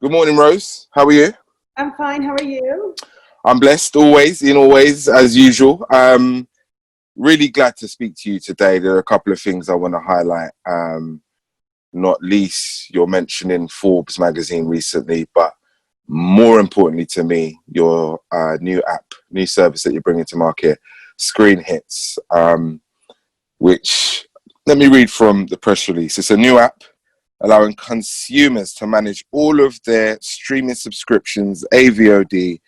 Good morning, Rose. How are you? I'm fine. How are you? I'm blessed, always, as usual. Really glad to speak to you today. There are a couple of things I want to highlight. Not least, you're mentioning Forbes magazine recently, but more importantly to me, your new app, new service that you're bringing to market, ScreenHits, which, let me read from the press release. It's a new app allowing consumers to manage all of their streaming subscriptions, AVOD,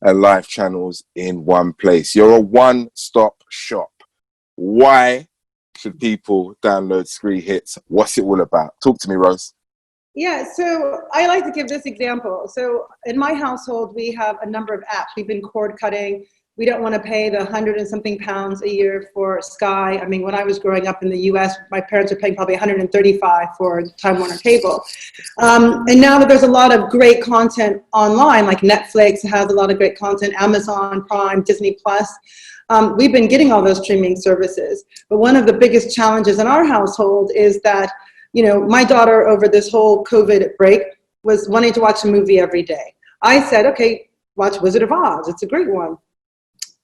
and live channels in one place. You're a one-stop shop. Why should people download ScreenHits? What's it all about? Talk to me, Rose. Yeah, so I like to give this example. So in my household, we have a number of apps. We've been cord cutting. We don't want to pay the £100 and something a year for Sky. I mean, when I was growing up in the US, my parents were paying probably $135 for Time Warner Cable. And now that there's a lot of great content online, like Netflix has a lot of great content, Amazon Prime, Disney Plus, we've been getting all those streaming services. But one of the biggest challenges in our household is that, you know, my daughter over this whole COVID break was wanting to watch a movie every day. I said, okay, watch Wizard of Oz. It's a great one.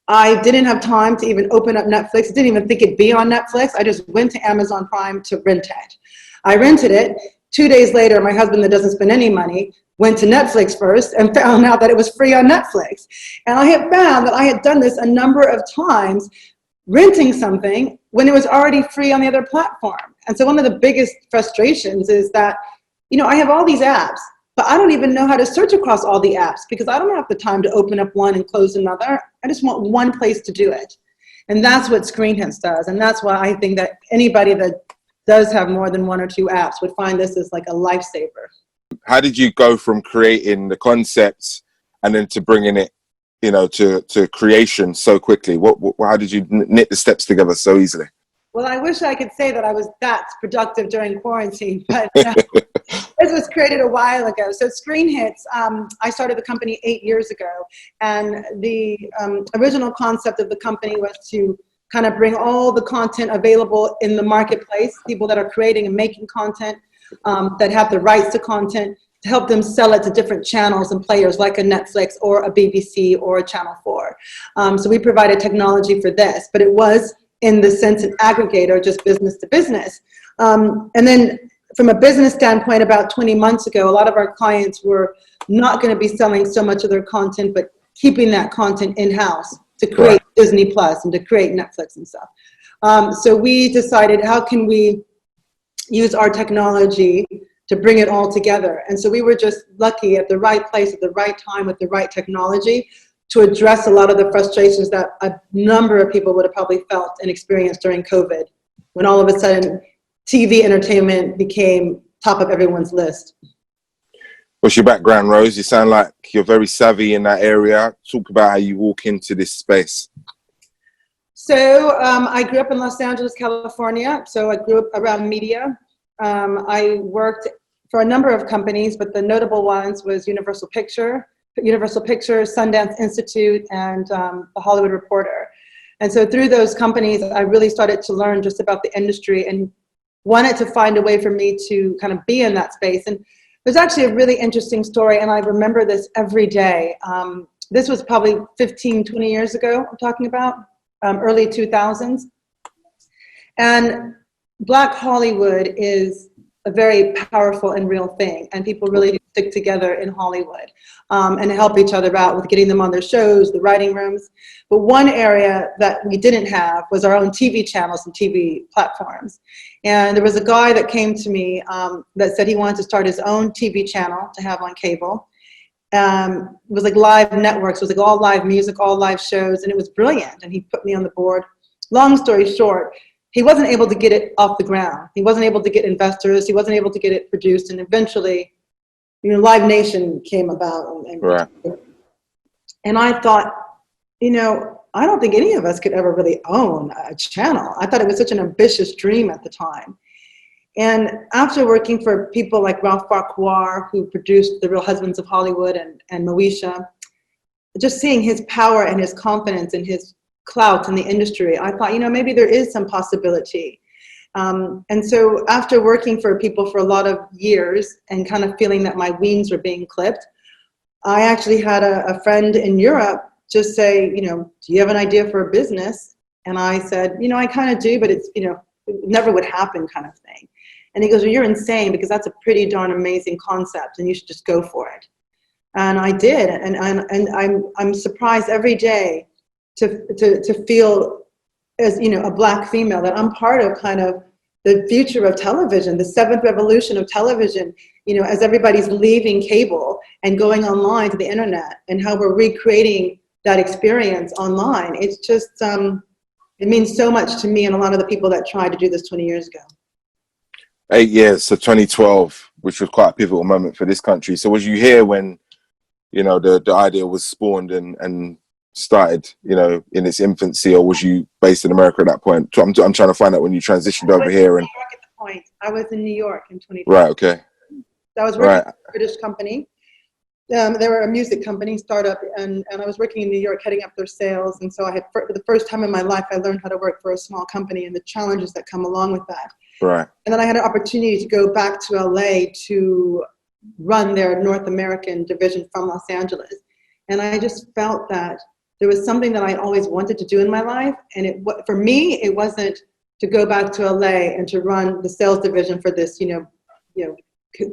I didn't have time to even open up Netflix. Didn't even think it'd be on Netflix. I just went to Amazon Prime to rent it. I rented it. 2 days later, my husband that doesn't spend any money went to Netflix first and found out that it was free on Netflix. And I had found that I had done this a number of times, renting something when it was already free on the other platform. And so one of the biggest frustrations is that, you know, I have all these apps, but I don't even know how to search across all the apps because I don't have the time to open up one and close another. I just want one place to do it. And that's what ScreenHits does. And that's why I think that anybody that does have more than one or two apps would find this as like a lifesaver. How did you go from creating the concepts and then to bringing it, you know, to creation so quickly? How did you knit the steps together so easily? Well, I wish I could say that I was that productive during quarantine, but this was created a while ago. So ScreenHits, I started the company 8 years ago, and the original concept of the company was to kind of bring all the content available in the marketplace, people that are creating and making content, that have the rights to content, to help them sell it to different channels and players like a Netflix or a BBC or a Channel 4. So we provided technology for this, but it was in the sense an aggregator, just business to business. And then from a business standpoint, about 20 months ago, a lot of our clients were not going to be selling so much of their content, but keeping that content in-house to create Disney Plus and to create Netflix and stuff. So we decided, how can we use our technology to bring it all together? And so we were just lucky at the right place at the right time with the right technology to address a lot of the frustrations that a number of people would have probably felt and experienced during COVID, when all of a sudden TV entertainment became top of everyone's list. What's your background, Rose? You sound like you're very savvy in that area. Talk about how you walk into this space. So I grew up in Los Angeles, California. So I grew up around media. I worked for a number of companies, but the notable ones was Universal Pictures, Sundance Institute, and The Hollywood Reporter. And so through those companies, I really started to learn just about the industry and wanted to find a way for me to kind of be in that space. And there's actually a really interesting story, and I remember this every day. This was probably 15, 20 years ago, I'm talking about, early 2000s. And Black Hollywood is a very powerful and real thing, and people really stick together in Hollywood and help each other out with getting them on their shows, the writing rooms. But one area that we didn't have was our own TV channels and TV platforms. And there was a guy that came to me that said he wanted to start his own TV channel to have on cable. It was like live networks, it was like all live music, all live shows, and it was brilliant. And he put me on the board. Long story short, he wasn't able to get it off the ground. He wasn't able to get investors. He wasn't able to get it produced. And eventually, you know, Live Nation came about. And I thought, you know, I don't think any of us could ever really own a channel. I thought it was such an ambitious dream at the time. And after working for people like Ralph Farquhar, who produced The Real Husbands of Hollywood and Moesha, just seeing his power and his confidence and his clout in the industry, I thought, you know, maybe there is some possibility. And so after working for people for a lot of years and kind of feeling that my wings were being clipped, I actually had a friend in Europe just say, do you have an idea for a business? And I said, I kind of do, but it's, it never would happen kind of thing. And he goes, well, you're insane, because that's a pretty darn amazing concept and you should just go for it. And I did. And I'm surprised every day to feel as, a Black female, that I'm part of kind of the future of television, the seventh revolution of television, as everybody's leaving cable and going online to the internet, and how we're recreating that experience online. It's just, it means so much to me and a lot of the people that tried to do this 20 years ago. 8 years, so 2012, which was quite a pivotal moment for this country. So was you here when, the idea was spawned and started, in its infancy, or was you based in America at that point? I'm trying to find out when you transitioned over here. And at the point, I was in New York in 2012. Right. Okay. I was working for a British company. They were a music company startup, and I was working in New York, heading up their sales. And so for the first time in my life, I learned how to work for a small company and the challenges that come along with that. Right. And then I had an opportunity to go back to LA to run their North American division from Los Angeles. And I just felt that there was something that I always wanted to do in my life. And for me, it wasn't to go back to LA and to run the sales division for this,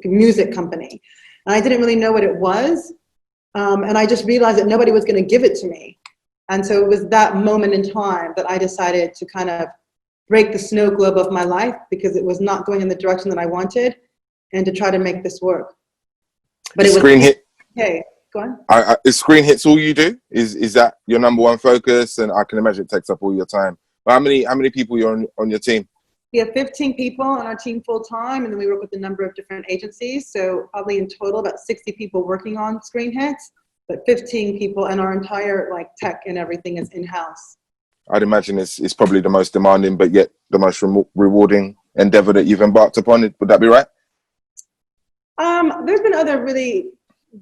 music company. And I didn't really know what it was. And I just realized that nobody was going to give it to me. And so it was that moment in time that I decided to kind of break the snow globe of my life, because it was not going in the direction that I wanted, and to try to make this work. But it was okay. Go on. Is Screen Hits all you do? Is that your number one focus? And I can imagine it takes up all your time. But how many people you're on your team? We have 15 people on our team full time, and then we work with a number of different agencies. So probably in total about 60 people working on Screen Hits, but 15 people, and our entire tech and everything is in-house. I'd imagine it's probably the most demanding, but yet the most rewarding endeavor that you've embarked upon. Would that be right? There's been other really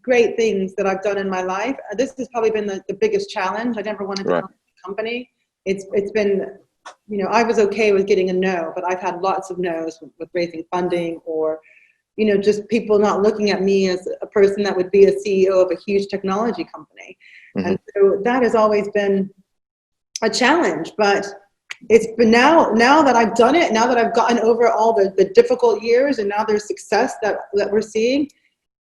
great things that I've done in my life. This has probably been the biggest challenge. I never wanted to own a company. It's been, I was okay with getting a no, but I've had lots of no's with raising funding, or, just people not looking at me as a person that would be a CEO of a huge technology company. Mm-hmm. And so that has always been a challenge, but it's been now that I've done it, now that I've gotten over all the difficult years, and now there's success that we're seeing,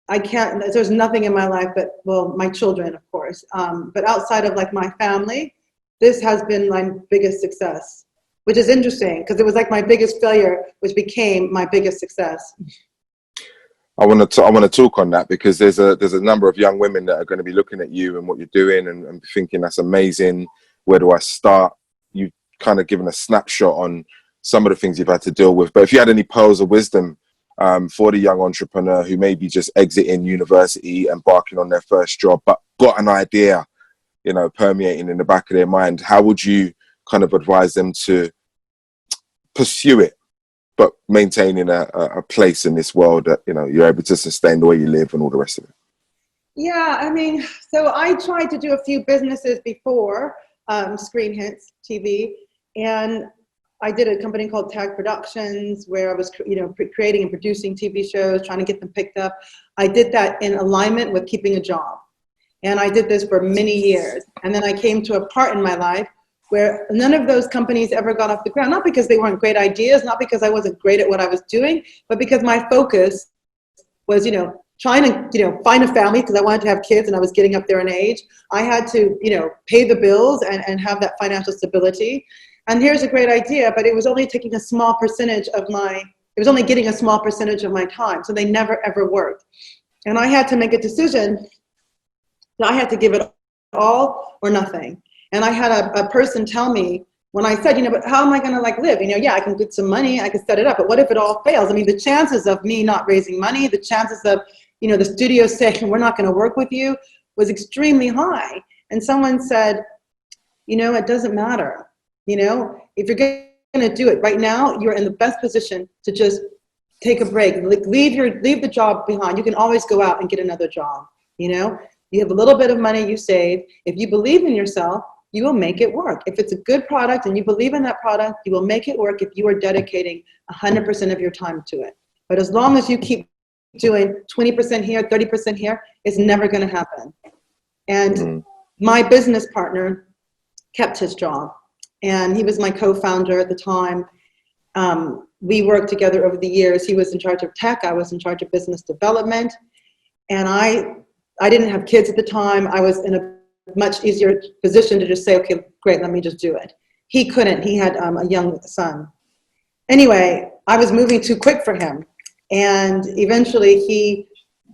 there's nothing in my life but, well, my children, of course. But outside of my family, this has been my biggest success, which is interesting, because it was my biggest failure, which became my biggest success. I want to talk on that, because there's a number of young women that are going to be looking at you and what you're doing and thinking, that's amazing. Where do I start? You've kind of given a snapshot on some of the things you've had to deal with. But if you had any pearls of wisdom for the young entrepreneur who may be just exiting university, embarking on their first job, but got an idea, permeating in the back of their mind, how would you kind of advise them to pursue it, but maintaining a place in this world that, you're able to sustain the way you live and all the rest of it? Yeah, so I tried to do a few businesses before Screen Hits TV, and I did a company called Tag Productions, where I was, creating and producing TV shows, trying to get them picked up. I did that in alignment with keeping a job. And I did this for many years. And then I came to a part in my life where none of those companies ever got off the ground, not because they weren't great ideas, not because I wasn't great at what I was doing, but because my focus was, trying to, find a family, because I wanted to have kids and I was getting up there in age. I had to, pay the bills and have that financial stability. And here's a great idea, but it was only taking a small percentage of it was only getting a small percentage of my time. So they never, ever worked. And I had to make a decision. I had to give it all or nothing. And I had a person tell me, when I said, but how am I going to live? Yeah, I can get some money, I can set it up, but what if it all fails? The chances of me not raising money, the chances of, the studio saying, we're not going to work with you, was extremely high. And someone said, it doesn't matter. If you're going to do it right now, you're in the best position to just take a break, leave the job behind. You can always go out and get another job. You have a little bit of money you save. If you believe in yourself, you will make it work. If it's a good product and you believe in that product, you will make it work if you are dedicating 100% of your time to it. But as long as you keep doing 20% here, 30% here, it's never going to happen. And my business partner kept his job, and he was my co-founder at the time. We worked together over the years. He was in charge of tech. I was in charge of business development. And I didn't have kids at the time. I was in a much easier position to just say, okay, great, let me just do it. He couldn't. He had a young son. Anyway, I was moving too quick for him. And eventually he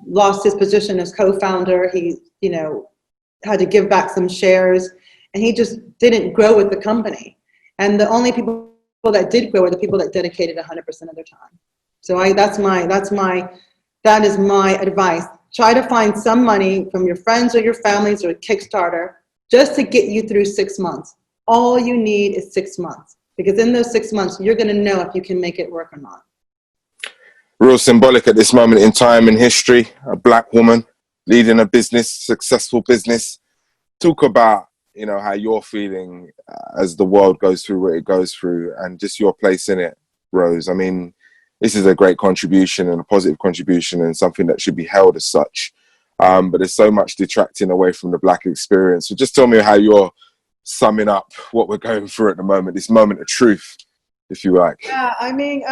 lost his position as co-founder. He, had to give back some shares, and he just didn't grow with the company. And the only people that did grow were the people that dedicated 100% of their time. So that is my advice. Try to find some money from your friends or your families or a Kickstarter just to get you through 6 months. All you need is 6 months, because in those 6 months, you're going to know if you can make it work or not. Real symbolic at this moment in time in history, a Black woman leading a business, successful business. Talk about, how you're feeling as the world goes through what it goes through, and just your place in it, Rose. I mean, this is a great contribution and a positive contribution, and something that should be held as such. But there's so much detracting away from the Black experience. So just tell me how you're summing up what we're going through at the moment, this moment of truth, if you like. Yeah, I mean,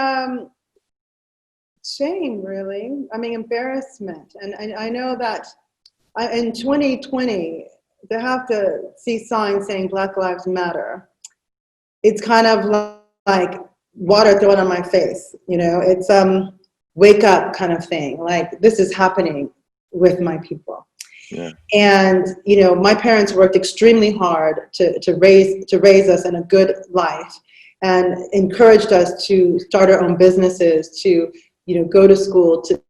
shame, really. I mean, embarrassment. And I know that in 2020, to have to see signs saying Black Lives Matter, it's kind of like water thrown on my face. It's wake up kind of thing. Like, this is happening with my people. Yeah. And my parents worked extremely hard to raise us in a good life, and encouraged us to start our own businesses, to go to school, to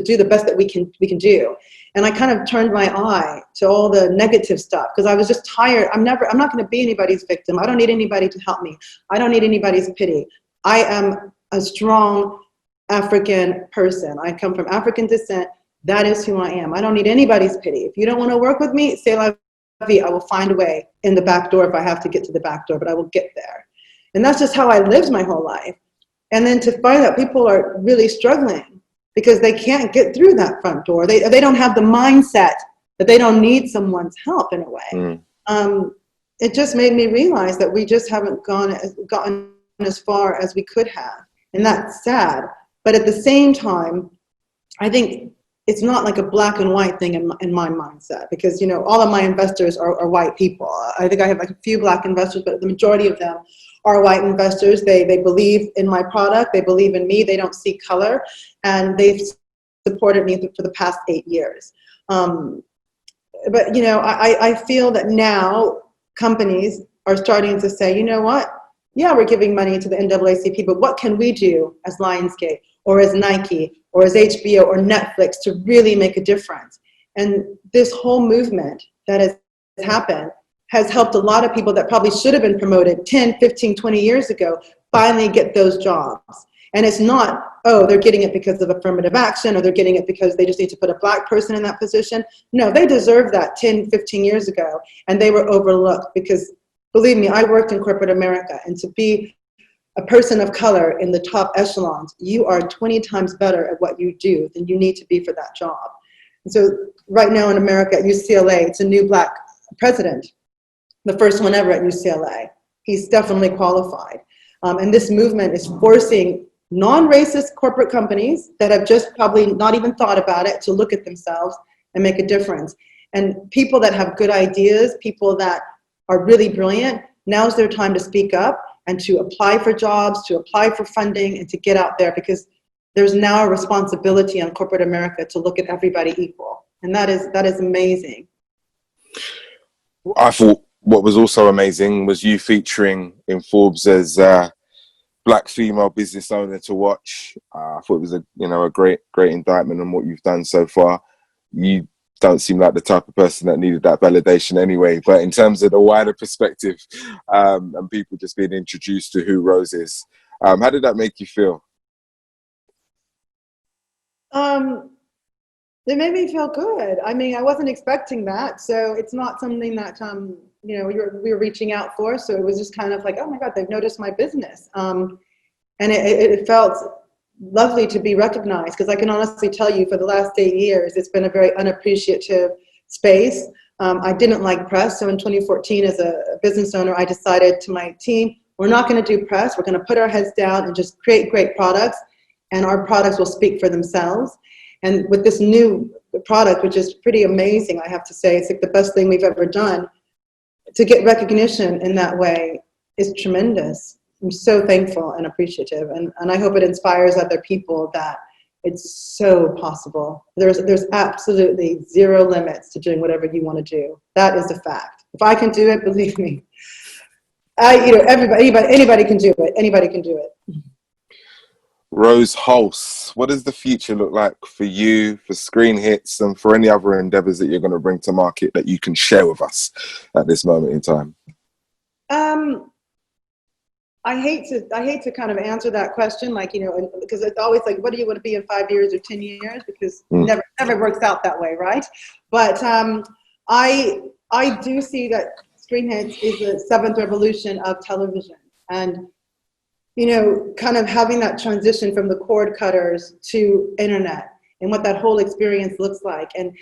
do the best that we can do. And I kind of turned my eye to all the negative stuff, because I was just tired. I'm not going to be anybody's victim. I don't need anybody to help me. I don't need anybody's pity. I am a strong African person. I come from African descent. That is who I am. I don't need anybody's pity. If you don't want to work with me, say la vie. I will find a way in the back door if I have to get to the back door, but I will get there. And that's just how I lived my whole life. And then to find out people are really struggling because they can't get through that front door. They don't have the mindset that they don't need someone's help in a way. It just made me realize that we just haven't gotten as far as we could have. And that's sad. But at the same time, I think it's not like a black and white thing in my mindset, because all of my investors are white people. I think I have like a few Black investors, but the majority of them are white investors. They believe in my product. They believe in me. They don't see color, and they've supported me for the past 8 years. But I feel that now companies are starting to say, you know what? Yeah, we're giving money to the NAACP, but what can we do as Lionsgate or as Nike or as HBO or Netflix to really make a difference? And this whole movement that has happened has helped a lot of people that probably should have been promoted 10, 15, 20 years ago finally get those jobs. And it's not, they're getting it because of affirmative action, or they're getting it because they just need to put a Black person in that position. No, they deserved that 10, 15 years ago, and they were overlooked because, believe me, I worked in corporate America, and to be a person of color in the top echelons, you are 20 times better at what you do than you need to be for that job. And so right now in America at UCLA, it's a new Black president, the first one ever at UCLA. He's definitely qualified. And this movement is forcing non-racist corporate companies that have just probably not even thought about it to look at themselves and make a difference. And people that have good ideas, people that are really brilliant, now's their time to speak up and to apply for jobs, to apply for funding, and to get out there, because there's now a responsibility on corporate America to look at everybody equal. And that is amazing. I thought what was also amazing was you featuring in Forbes as Black female business owner to watch. I thought it was a great indictment on what you've done so far. You don't seem like the type of person that needed that validation anyway, but in terms of the wider perspective, and people just being introduced to who Rose is, how did that make you feel? It made me feel good. I mean, I wasn't expecting that, so it's not something that we were reaching out for. So it was just kind of like, oh my God, they've noticed my business. And it felt lovely to be recognized, because I can honestly tell you for the last 8 years, it's been a very unappreciative space. I didn't like press. So in 2014, as a business owner, I decided to my team, we're not going to do press. We're going to put our heads down and just create great products, and our products will speak for themselves. And with this new product, which is pretty amazing, I have to say, it's like the best thing we've ever done. To get recognition in that way is tremendous. I'm so thankful and appreciative, and I hope it inspires other people that it's so possible. There's absolutely zero limits to doing whatever you want to do. That is a fact. If I can do it, believe me, anybody can do it. Anybody can do it. Rose Hulse, what does the future look like for you, for ScreenHits, and for any other endeavors that you're going to bring to market that you can share with us at this moment in time? I hate to kind of answer that question, because it's always like, what do you want to be in 5 years or 10 years? Because it never works out that way, right? But I do see that ScreenHits is the seventh revolution of television, and kind of having that transition from the cord cutters to internet and what that whole experience looks like, and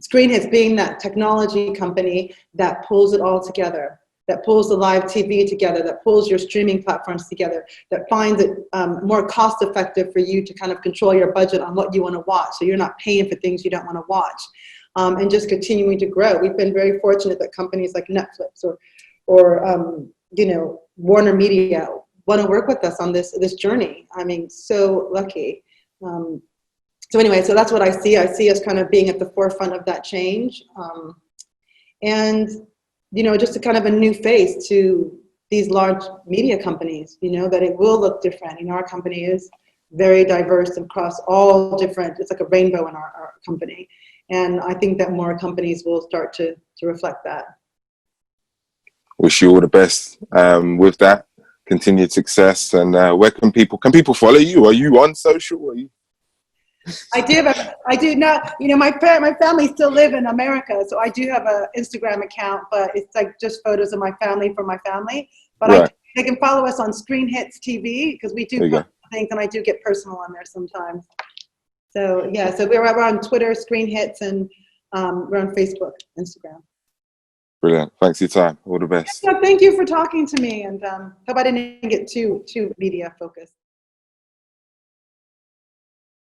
ScreenHits being that technology company that pulls it all together, that pulls the live TV together, that pulls your streaming platforms together, that finds it more cost effective for you to kind of control your budget on what you want to watch, so you're not paying for things you don't want to watch, and just continuing to grow. We've been very fortunate that companies like Netflix or Warner Media want to work with us on this journey. I mean, so lucky. So anyway, so that's what I see. I see us kind of being at the forefront of that change. And just a kind of a new face to these large media companies, that it will look different. Our company is very diverse across all different, it's like a rainbow in our company. And I think that more companies will start to reflect that. Wish you all the best with that. Continued success. And where can people follow you? Are you on social? Are you? I do not. My family still live in America, so I do have an Instagram account, but it's like just photos of my family from my family. But right. They can follow us on ScreenHits TV, because we do post things, and I do get personal on there sometimes. So yeah, so we're on Twitter, ScreenHits, and we're on Facebook, Instagram. Brilliant. Thanks for your time. All the best. Yeah, thank you for talking to me, and hope I didn't get too media focused.